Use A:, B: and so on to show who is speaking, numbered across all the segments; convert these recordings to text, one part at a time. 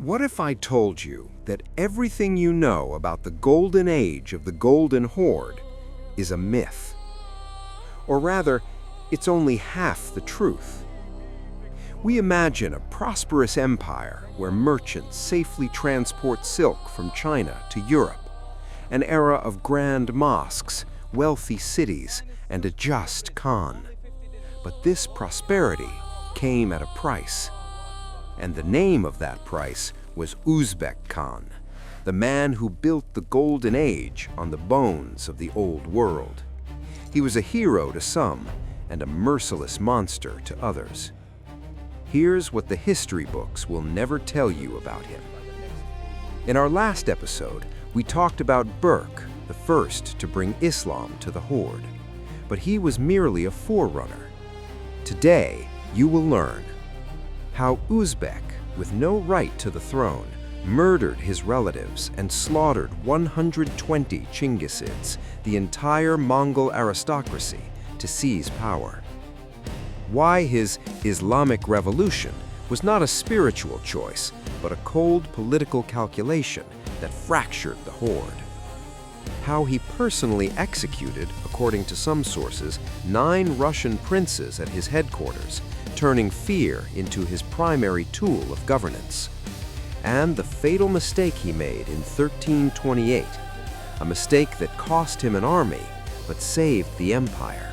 A: What if I told you that everything you know about the golden age of the Golden Horde is a myth? Or rather, it's only half the truth. We imagine a prosperous empire where merchants safely transport silk from China to Europe, an era of grand mosques, wealthy cities, and a just Khan. But this prosperity came at a price. And the name of that price was Uzbek Khan, the man who built the Golden Age on the bones of the old world. He was a hero to some and a merciless monster to others. Here's what the history books will never tell you about him. In our last episode, we talked about Berk, the first to bring Islam to the Horde, but he was merely a forerunner. Today, you will learn how Uzbek, with no right to the throne, murdered his relatives and slaughtered 120 Genghisids, the entire Mongol aristocracy, to seize power. Why his Islamic revolution was not a spiritual choice, but a cold political calculation that fractured the Horde. How he personally executed, according to some sources, 9 Russian princes at his headquarters, turning fear into his primary tool of governance. And the fatal mistake he made in 1328, a mistake that cost him an army but saved the empire,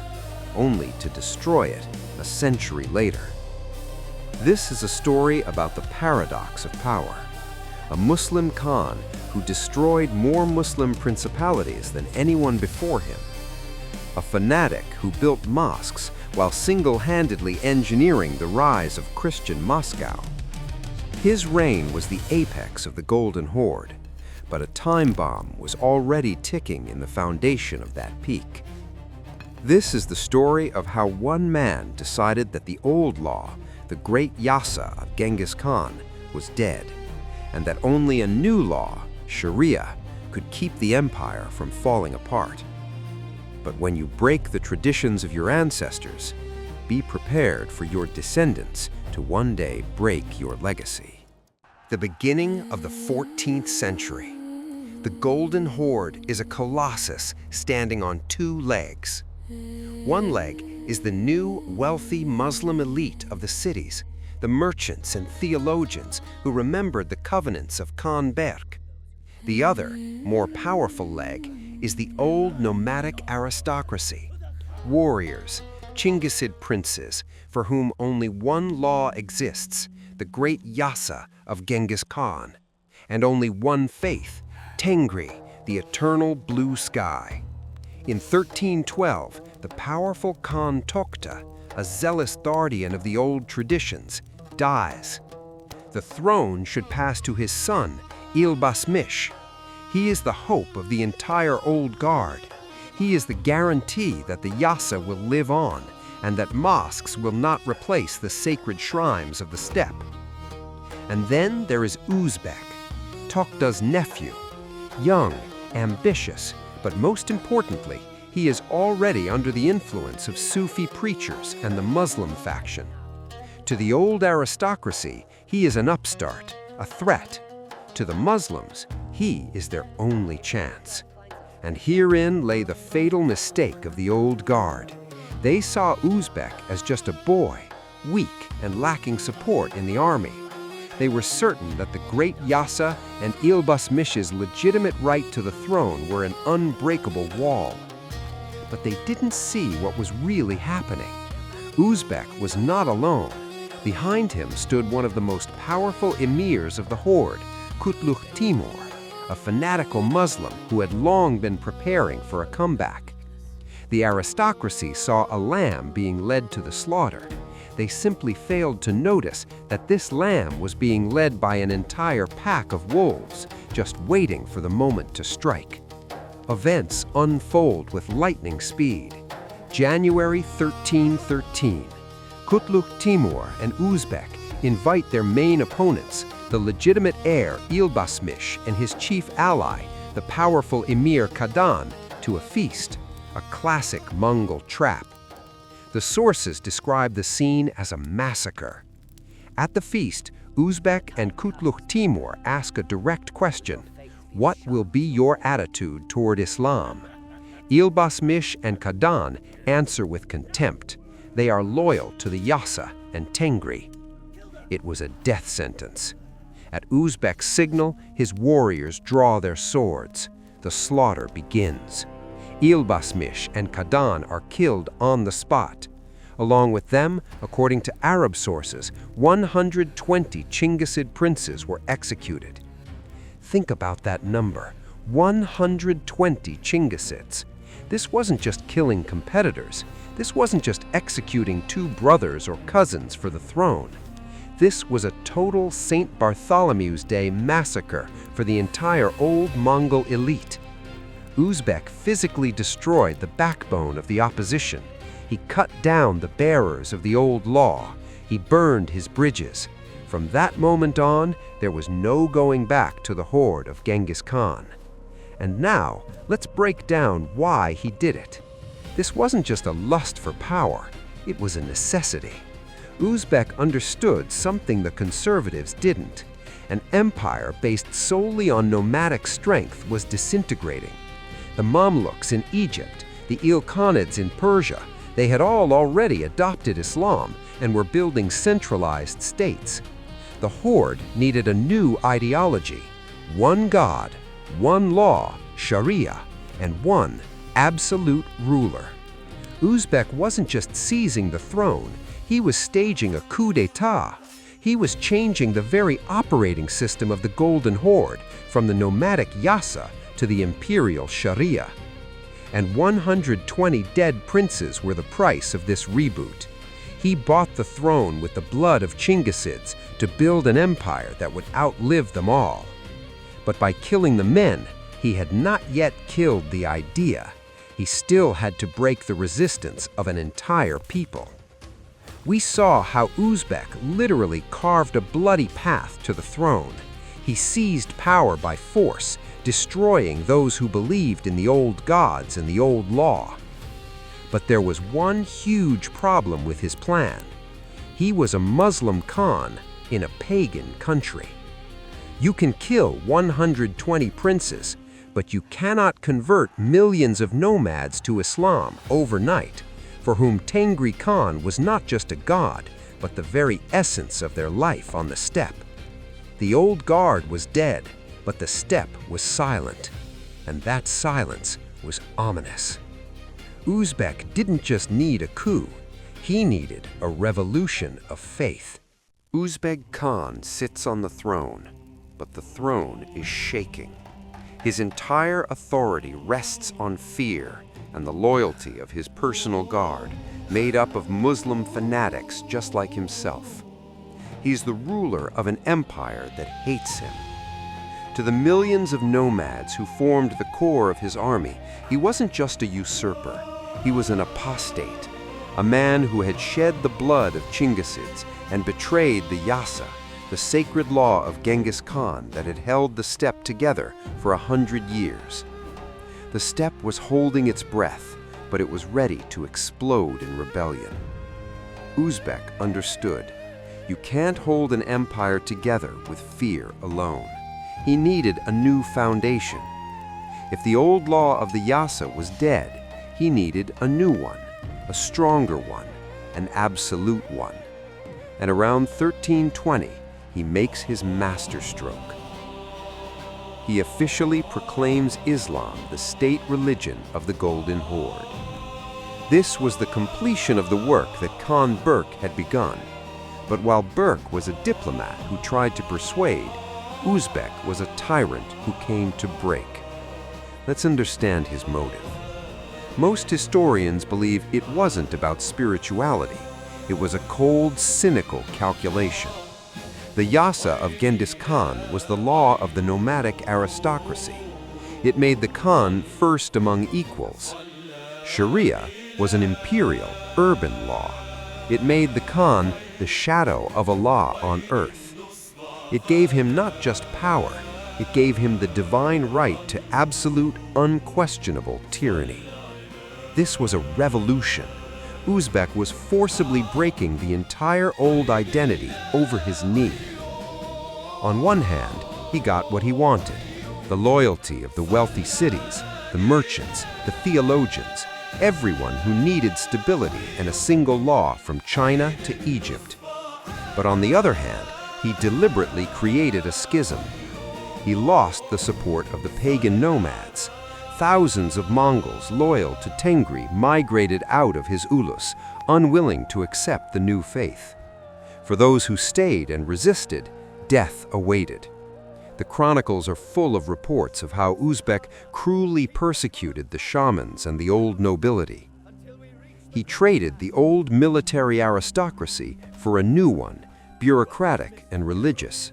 A: only to destroy it a century later. This is a story about the paradox of power. A Muslim Khan who destroyed more Muslim principalities than anyone before him. A fanatic who built mosques while single-handedly engineering the rise of Christian Moscow. His reign was the apex of the Golden Horde, but a time bomb was already ticking in the foundation of that peak. This is the story of how one man decided that the old law, the great Yassa of Genghis Khan, was dead, and that only a new law, Sharia, could keep the empire from falling apart. But when you break the traditions of your ancestors, be prepared for your descendants to one day break your legacy. The beginning of the 14th century. The Golden Horde is a colossus standing on 2 legs. One leg is the new, wealthy Muslim elite of the cities, the merchants and theologians who remembered the covenants of Khan Berk. The other, more powerful leg is the old nomadic aristocracy, warriors, Genghisid princes, for whom only one law exists, the great Yassa of Genghis Khan, and only one faith, Tengri, the eternal blue sky. In 1312, the powerful Khan Tokhta, a zealous guardian of the old traditions, dies. The throne should pass to his son, Ilbasmish. He is the hope of the entire old guard. He is the guarantee that the Yassa will live on and that mosques will not replace the sacred shrines of the steppe. And then there is Uzbek, Tokhta's nephew. Young, ambitious, but most importantly, he is already under the influence of Sufi preachers and the Muslim faction. To the old aristocracy, he is an upstart, a threat. To the Muslims, he is their only chance. And herein lay the fatal mistake of the old guard. They saw Uzbek as just a boy, weak and lacking support in the army. They were certain that the great Yassa and Ilbasmish's legitimate right to the throne were an unbreakable wall. But they didn't see what was really happening. Uzbek was not alone. Behind him stood one of the most powerful emirs of the Horde, Kutluk Timur, a fanatical Muslim who had long been preparing for a comeback. The aristocracy saw a lamb being led to the slaughter. They simply failed to notice that this lamb was being led by an entire pack of wolves, just waiting for the moment to strike. Events unfold with lightning speed. January 1313. Kutluk Timur and Uzbek invite their main opponents, the legitimate heir Ilbasmish and his chief ally, the powerful Emir Kadan, to a feast, a classic Mongol trap. The sources describe the scene as a massacre. At the feast,
B: Uzbek and Kutluk Timur ask a direct question: what will be your attitude toward Islam? Ilbasmish and Kadan answer with contempt. They are loyal to the Yassa and Tengri. It was a death sentence. At Uzbek's signal, his warriors draw their swords. The slaughter begins. Ilbasmish and Kadan are killed on the spot. Along with them, according to Arab sources, 120 Genghisid princes were executed. Think about that number, 120 Genghisids. This wasn't just killing competitors. This wasn't just executing two brothers or cousins for the throne. This was a total St. Bartholomew's Day massacre for the entire old Mongol elite. Uzbek physically destroyed the backbone of the opposition. He cut down the bearers of the old law. He burned his bridges. From that moment on, there was no going back to the horde of Genghis Khan. And now, let's break down why he did it. This wasn't just a lust for power, it was a necessity. Uzbek understood something the conservatives didn't. An empire based solely on nomadic strength was disintegrating. The Mamluks in Egypt, the Ilkhanids in Persia, they had all already adopted Islam and were building centralized states. The horde needed a new ideology: one God, one law, Sharia, and one absolute ruler. Uzbek wasn't just seizing the throne, he was staging a coup d'etat. He was changing the very operating system of the Golden Horde from the nomadic Yassa to the imperial Sharia. And 120 dead princes were the price of this reboot. He bought the throne with the blood of Genghisids to build an empire that would outlive them all. But by killing the men, he had not yet killed the idea. He still had to break the resistance of an entire people. We saw how Uzbek literally carved a bloody path to the throne. He seized power by force, destroying those who believed in the old gods and the old law. But there was one huge problem with his plan. He was a Muslim Khan in a pagan country. You can kill 120 princes, but you cannot convert millions of nomads to Islam overnight, for whom Tengri Khan was not just a god, but the very essence of their life on the steppe. The old guard was dead, but the steppe was silent, and that silence was ominous. Uzbek didn't just need a coup, he needed a revolution of faith.
A: Uzbek Khan sits on the throne, but the throne is shaking. His entire authority rests on fear and the loyalty of his personal guard, made up of Muslim fanatics just like himself. He's the ruler of an empire that hates him. To the millions of nomads who formed the core of his army, he wasn't just a usurper, he was an apostate, a man who had shed the blood of Genghisids and betrayed the Yassa, the sacred law of Genghis Khan that had held the steppe together for 100 years. The steppe was holding its breath, but it was ready to explode in rebellion. Uzbek understood. You can't hold an empire together with fear alone. He needed a new foundation. If the old law of the Yassa was dead, he needed a new one, a stronger one, an absolute one. And around 1320, he makes his masterstroke. He officially proclaims Islam the state religion of the Golden Horde. This was the completion of the work that Khan Berk had begun. But while Berk was a diplomat who tried to persuade, Uzbek was a tyrant who came to break. Let's understand his motive. Most historians believe it wasn't about spirituality. It was a cold, cynical calculation. The Yassa of Genghis Khan was the law of the nomadic aristocracy. It made the Khan first among equals. Sharia was an imperial, urban law. It made the Khan the shadow of Allah on earth. It gave him not just power, it gave him the divine right to absolute, unquestionable tyranny. This was a revolution. Uzbek was forcibly breaking the entire old identity over his knee.
B: On one hand, he got what he wanted: the loyalty of the wealthy cities, the merchants, the theologians, everyone who needed stability and a single law from China to Egypt. But on the other hand, he deliberately created a schism. He lost the support of the pagan nomads. Thousands of Mongols loyal to Tengri migrated out of his ulus, unwilling to accept the new faith. For those who stayed and resisted, death awaited. The chronicles are full of reports of how Uzbek cruelly persecuted the shamans and the old nobility. He traded the old military aristocracy for a new one, bureaucratic and religious.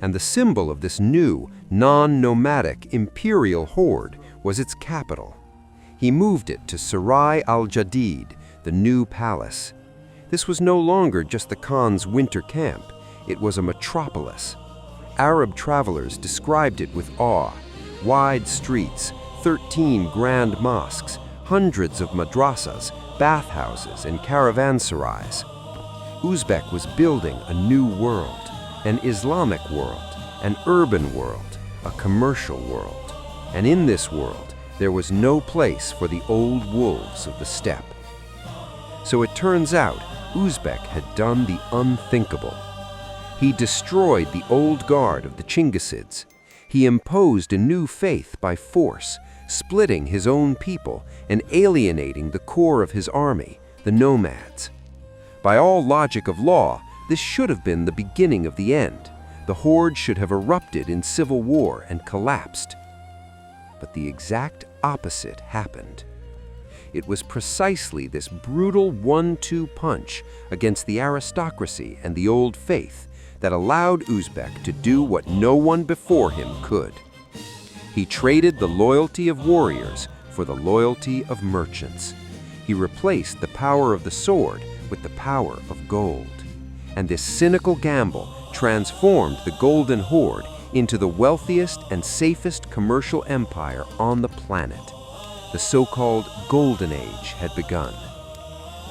B: And the symbol of this new, non-nomadic imperial horde was its capital. He moved it to Sarai al-Jadid, the new palace. This was no longer just the Khan's winter camp, it was a metropolis. Arab travelers described it with awe: wide streets, 13 grand mosques, hundreds of madrasas, bathhouses, and caravanserais. Uzbek was building a new world, an Islamic world, an urban world, a commercial world. And in this world, there was no place for the old wolves of the steppe. So it turns out, Uzbek had done the unthinkable. He destroyed the old guard of the Genghisids. He imposed a new faith by force, splitting his own people and alienating the core of his army, the nomads. By all logic of law, this should have been the beginning of the end. The horde should have erupted in civil war and collapsed. But the exact opposite happened. It was precisely this brutal 1-2 punch against the aristocracy and the old faith that allowed Uzbek to do what no one before him could. He traded the loyalty of warriors for the loyalty of merchants. He replaced the power of the sword with the power of gold. And this cynical gamble transformed the Golden Horde into the wealthiest and safest commercial empire on the planet. The so-called Golden Age had begun.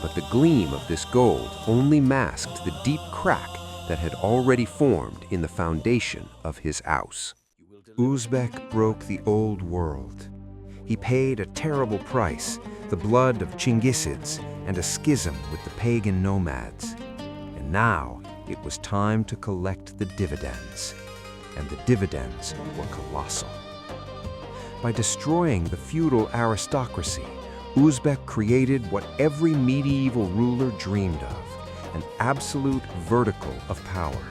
B: But the gleam of this gold only masked the deep crack that had already formed in the foundation of his house. Uzbek broke the old world. He paid a terrible price, the blood of Genghisids and a schism with the pagan nomads. And now it was time to collect the dividends. And the dividends were colossal. By destroying the feudal aristocracy, Uzbek created what every medieval ruler dreamed of: an absolute vertical of power.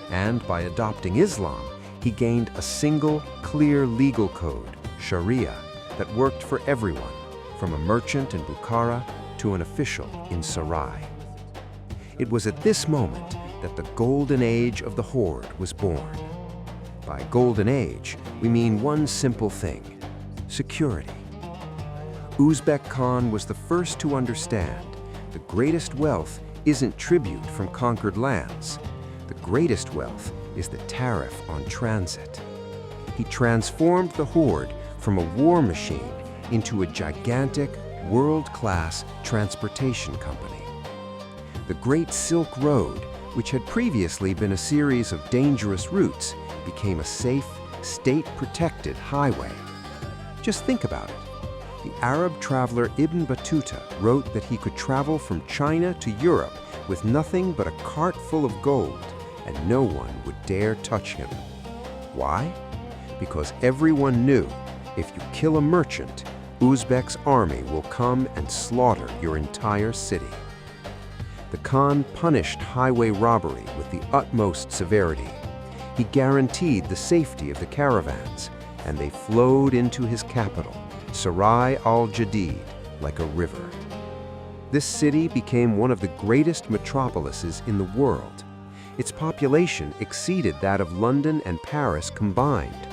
B: And by adopting Islam, he gained a single, clear legal code, Sharia, that worked for everyone, from a merchant in Bukhara to an official in Sarai. It was at this moment that the Golden Age of the Horde was born. By Golden Age, we mean one simple thing: security. Uzbek Khan was the first to understand the greatest wealth isn't tribute from conquered lands. The greatest wealth is the tariff on transit. He transformed the horde from a war machine into a gigantic, world-class transportation company. The Great Silk Road, which had previously been a series of dangerous routes, became a safe, state-protected highway. Just think about it. The Arab traveler Ibn Battuta wrote that he could travel from China to Europe with nothing but a cart full of gold, and no one would dare touch him. Why? Because everyone knew if you kill a merchant, Uzbek's army will come and slaughter your entire city. The Khan punished highway robbery with the utmost severity. He guaranteed the safety of the caravans, and they flowed into his capital, Sarai al-Jadid, like a river. This city became one of the greatest metropolises in the world. Its population exceeded that of London and Paris combined.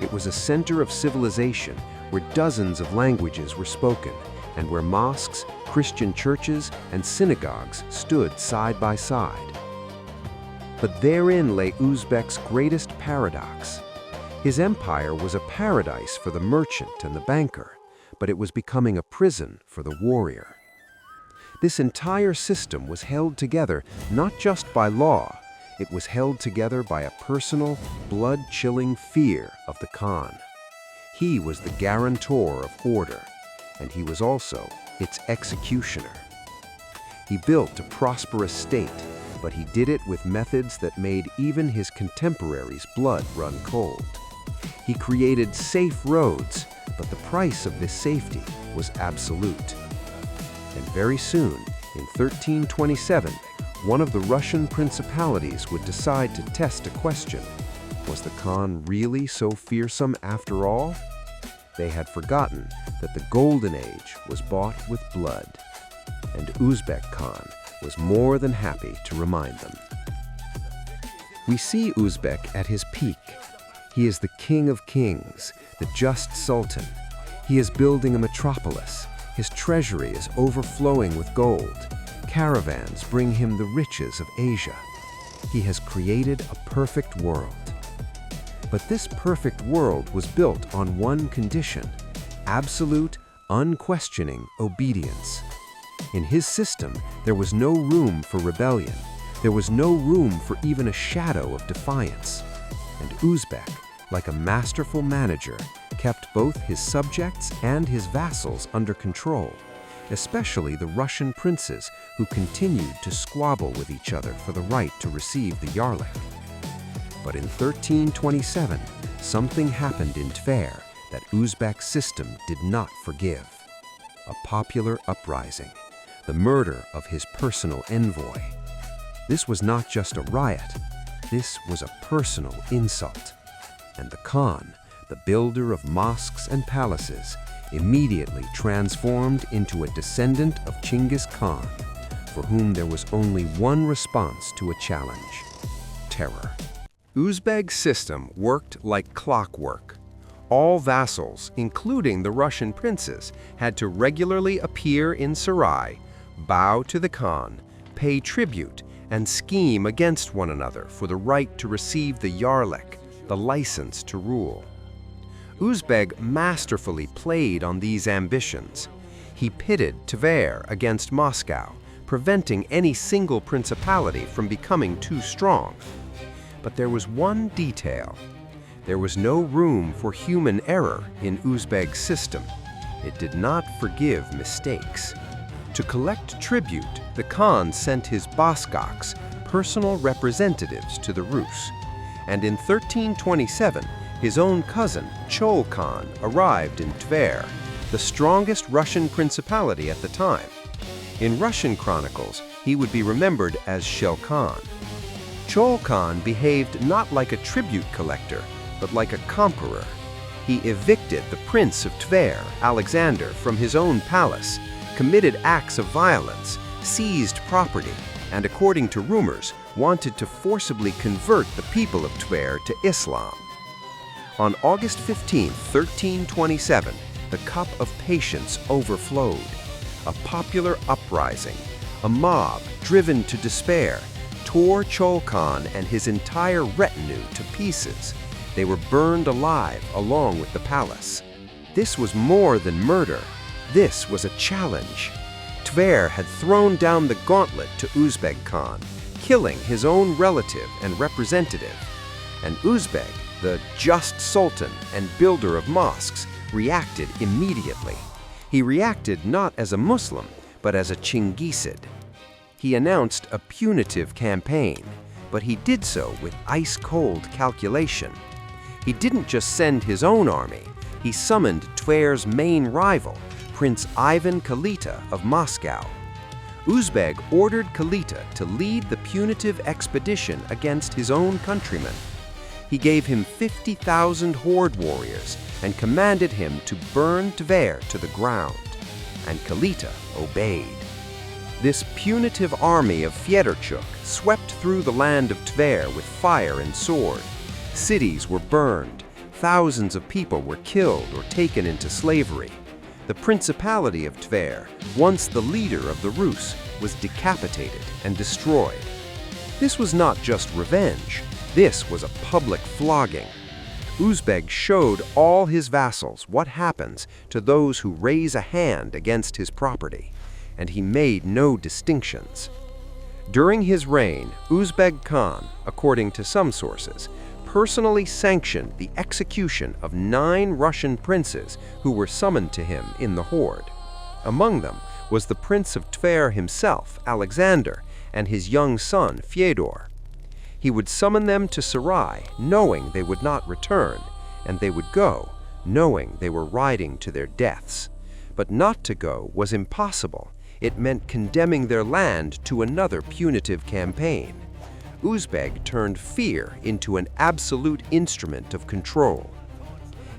B: It was a center of civilization where dozens of languages were spoken, and where mosques, Christian churches, and synagogues stood side by side. But therein lay Uzbek's greatest paradox. His empire was a paradise for the merchant and the banker, but it was becoming a prison for the warrior. This entire system was held together not just by law, It was held together by a personal, blood-chilling fear of the Khan. He was the guarantor of order, and he was also its executioner. He built a prosperous state, but he did it with methods that made even his contemporaries' blood run cold. He created safe roads, but the price of this safety was absolute. And very soon, in 1327, one of the Russian principalities would decide to test a question. Was the Khan really so fearsome after all? They had forgotten that the Golden Age was bought with blood, and Uzbek Khan was more than happy to remind them. We see Uzbek at his peak. He is the king of kings, the just sultan. He is building a metropolis. His treasury is overflowing with gold. Caravans bring him the riches of Asia. He has created a perfect world. But this perfect world was built on one condition: absolute, unquestioning obedience. In his system, there was no room for rebellion. There was no room for even a shadow of defiance. And Uzbek, like a masterful manager, kept both his subjects and his vassals under control, especially the Russian princes who continued to squabble with each other for the right to receive the Yarlik. But in 1327, something happened in Tver that Uzbek's system did not forgive. A popular uprising, the murder of his personal envoy. This was not just a riot, this was a personal insult. And the Khan, the builder of mosques and palaces, immediately transformed into a descendant of Genghis Khan, for whom there was only one response to a challenge: terror. Uzbek's system worked like clockwork. All vassals, including the Russian princes, had to regularly appear in Sarai, bow to the Khan, pay tribute, and scheme against one another for the right to receive the Yarlik, the license to rule. Uzbek masterfully played on these ambitions. He pitted Tver against Moscow, preventing any single principality from becoming too strong. But there was one detail. There was no room for human error in Uzbek's system. It did not forgive mistakes. To collect tribute, the Khan sent his Baskaks, personal representatives, to the Rus. And in 1327, his own cousin, Chol Khan, arrived in Tver, the strongest Russian principality at the time. In Russian chronicles, he would be remembered as Shel Khan. Chol Khan behaved not like a tribute collector, but like a conqueror. He evicted the prince of Tver, Alexander, from his own palace, committed acts of violence, seized property, and according to rumors, wanted to forcibly convert the people of Tver to Islam. On August 15, 1327, the cup of patience overflowed. A popular uprising, a mob driven to despair, tore Chol Khan and his entire retinue to pieces. They were burned alive along with the palace. This was more than murder. This was a challenge. Tver had thrown down the gauntlet to Uzbek Khan, killing his own relative and representative. And Uzbek, the just sultan and builder of mosques, reacted immediately. He reacted not as a Muslim, but as a Genghisid. He announced a punitive campaign, but he did so with ice-cold calculation. He didn't just send his own army, he summoned Tver's main rival, Prince Ivan Kalita of Moscow. Uzbek ordered Kalita to lead the punitive expedition against his own countrymen. He gave him 50,000 horde warriors and commanded him to burn Tver to the ground. And Kalita obeyed. This punitive army of Fyodorchuk swept through the land of Tver with fire and sword. Cities were burned. Thousands of people were killed or taken into slavery. The Principality of Tver, once the leader of the Rus, was decapitated and destroyed. This was not just revenge. This was a public flogging. Uzbek showed all his vassals what happens to those who raise a hand against his property, and he made no distinctions. During his reign, Uzbek Khan, according to some sources, personally sanctioned the execution of 9 Russian princes who were summoned to him in the horde. Among them was the Prince of Tver himself, Alexander, and his young son, Fyodor. He would summon them to Sarai, knowing they would not return, and they would go, knowing they were riding to their deaths. But not to go was impossible. It meant condemning their land to another punitive campaign. Uzbek turned fear into an absolute instrument of control.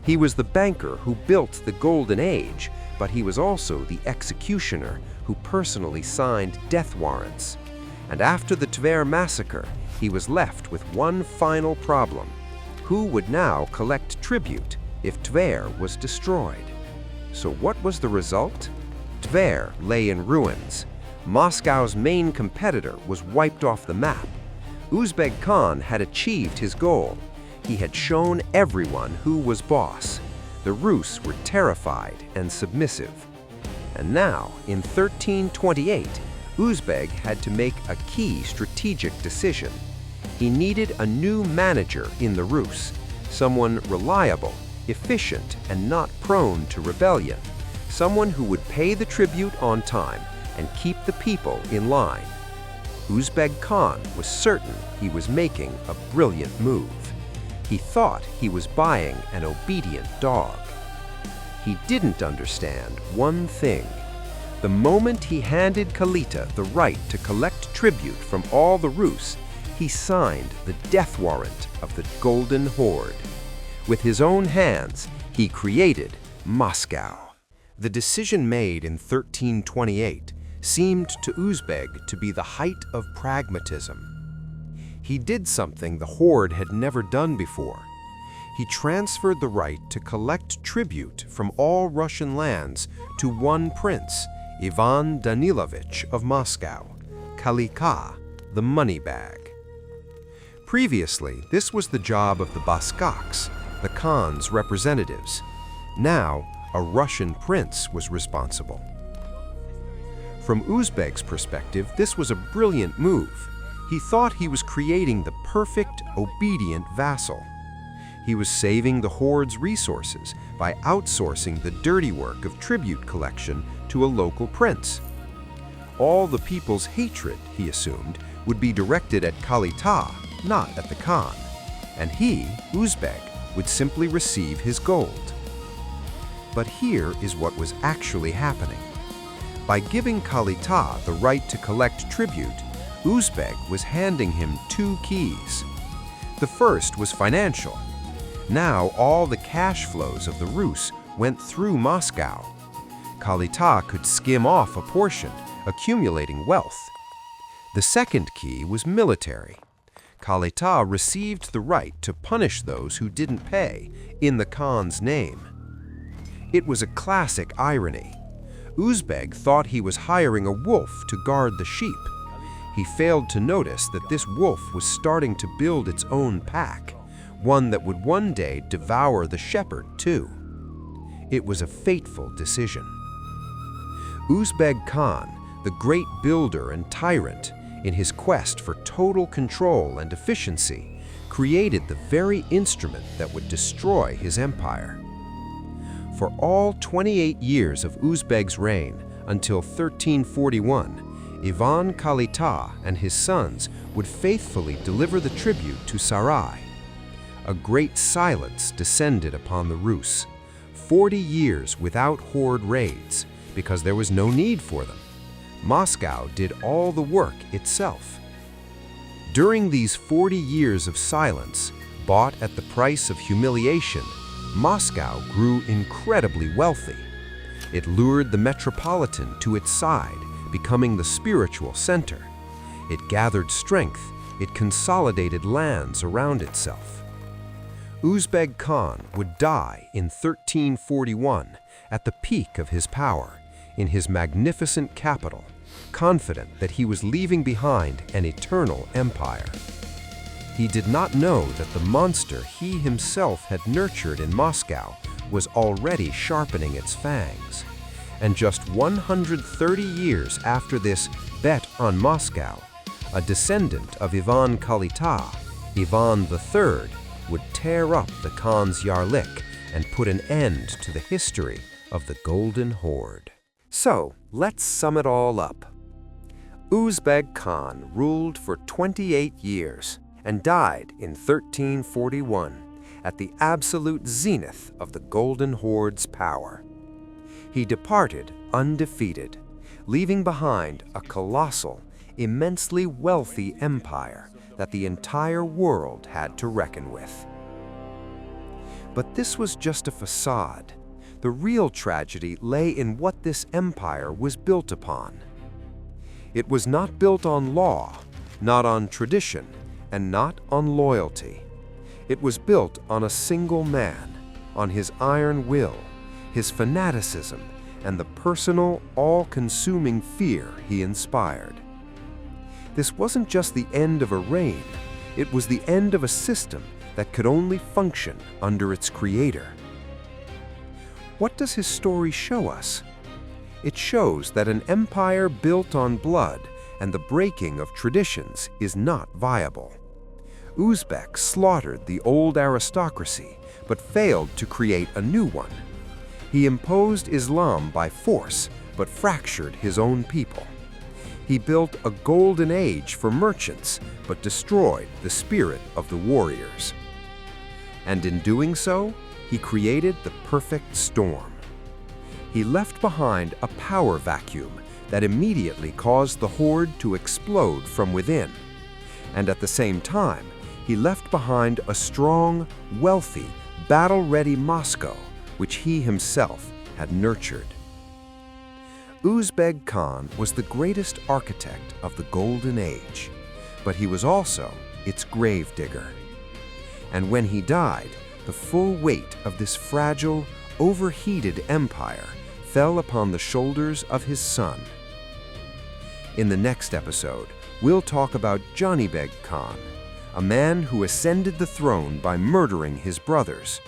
B: He was the banker who built the Golden Age, but he was also the executioner who personally signed death warrants. And after the Tver massacre, he was left with one final problem. Who would now collect tribute if Tver was destroyed? So what was the result? Tver lay in ruins. Moscow's main competitor was wiped off the map. Uzbek Khan had achieved his goal. He had shown everyone who was boss. The Rus were terrified and submissive. And now, in 1328, Uzbek had to make a key strategic decision. He needed a new manager in the Rus, someone reliable, efficient, and not prone to rebellion, someone who would pay the tribute on time and keep the people in line. Uzbek Khan was certain he was making a brilliant move. He thought he was buying an obedient dog. He didn't understand one thing. The moment he handed Kalita the right to collect tribute from all the Rus, he signed the death warrant of the Golden Horde. With his own hands, he created Moscow. The decision made in 1328 seemed to Uzbek to be the height of pragmatism. He did something the Horde had never done before. He transferred the right to collect tribute from all Russian lands to one prince, Ivan Danilovich of Moscow, Kalita, the money bag. Previously, this was the job of the Baskaks, the Khan's representatives. Now, a Russian prince was responsible. From Uzbek's perspective, this was a brilliant move. He thought he was creating the perfect, obedient vassal. He was saving the Horde's resources by outsourcing the dirty work of tribute collection to a local prince. All the people's hatred, he assumed, would be directed at Kalita, not at the Khan, and he, Uzbek, would simply receive his gold. But here is what was actually happening. By giving Kalita the right to collect tribute, Uzbek was handing him 2 keys. The first was financial. Now all the cash flows of the Rus went through Moscow. Kalita could skim off a portion, accumulating wealth. The second key was military. Kalita received the right to punish those who didn't pay in the Khan's name. It was a classic irony. Uzbek thought he was hiring a wolf to guard the sheep. He failed to notice that this wolf was starting to build its own pack, one that would one day devour the shepherd too. It was a fateful decision. Uzbek Khan, the great builder and tyrant, in his quest for total control and efficiency, created the very instrument that would destroy his empire. For all 28 years of Uzbek's reign, until 1341, Ivan Kalita and his sons would faithfully deliver the tribute to Sarai. A great silence descended upon the Rus, 40 years without Horde raids, because there was no need for them. Moscow did all the work itself. During these 40 years of silence, bought at the price of humiliation, Moscow grew incredibly wealthy. It lured the metropolitan to its side, becoming the spiritual center. It gathered strength, it consolidated lands around itself. Uzbek Khan would die in 1341 at the peak of his power, in his magnificent capital, confident that he was leaving behind an eternal empire. He did not know that the monster he himself had nurtured in Moscow was already sharpening its fangs. And just 130 years after this bet on Moscow, a descendant of Ivan Kalita, Ivan III, would tear up the Khan's Yarlik and put an end to the history of the Golden Horde. So, let's sum it all up. Uzbek Khan ruled for 28 years and died in 1341 at the absolute zenith of the Golden Horde's power. He departed undefeated, leaving behind a colossal, immensely wealthy empire that the entire world had to reckon with. But this was just a facade. The real tragedy lay in what this empire was built upon. It was not built on law, not on tradition, and not on loyalty. It was built on a single man, on his iron will, his fanaticism, and the personal, all-consuming fear he inspired. This wasn't just the end of a reign, it was the end of a system that could only function under its creator. What does his story show us? It shows that an empire built on blood and the breaking of traditions is not viable. Uzbek slaughtered the old aristocracy, but failed to create a new one. He imposed Islam by force, but fractured his own people. He built a golden age for merchants, but destroyed the spirit of the warriors. And in doing so, he created the perfect storm. He left behind a power vacuum that immediately caused the horde to explode from within. And at the same time, he left behind a strong, wealthy, battle-ready Moscow, which he himself had nurtured. Uzbek Khan was the greatest architect of the Golden Age, but he was also its gravedigger. And when he died, the full weight of this fragile, overheated empire fell upon the shoulders of his son. In the next episode, we'll talk about Genghis Khan, a man who ascended the throne by murdering his brothers,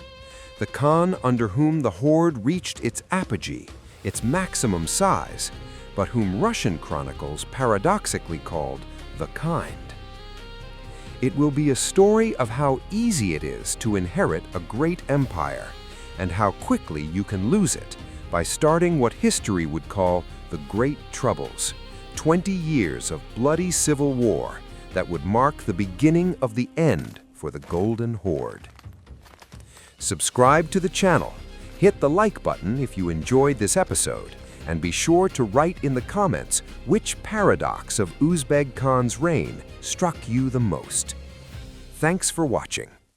B: the Khan under whom the horde reached its apogee, its maximum size, but whom Russian chronicles paradoxically called the Kind. It will be a story of how easy it is to inherit a great empire and how quickly you can lose it by starting what history would call the Great Troubles, 20 years of bloody civil war that would mark the beginning of the end for the Golden Horde. Subscribe to the channel, hit the like button if you enjoyed this episode, and be sure to write in the comments which paradox of Uzbek Khan's reign struck you the most. Thanks for watching.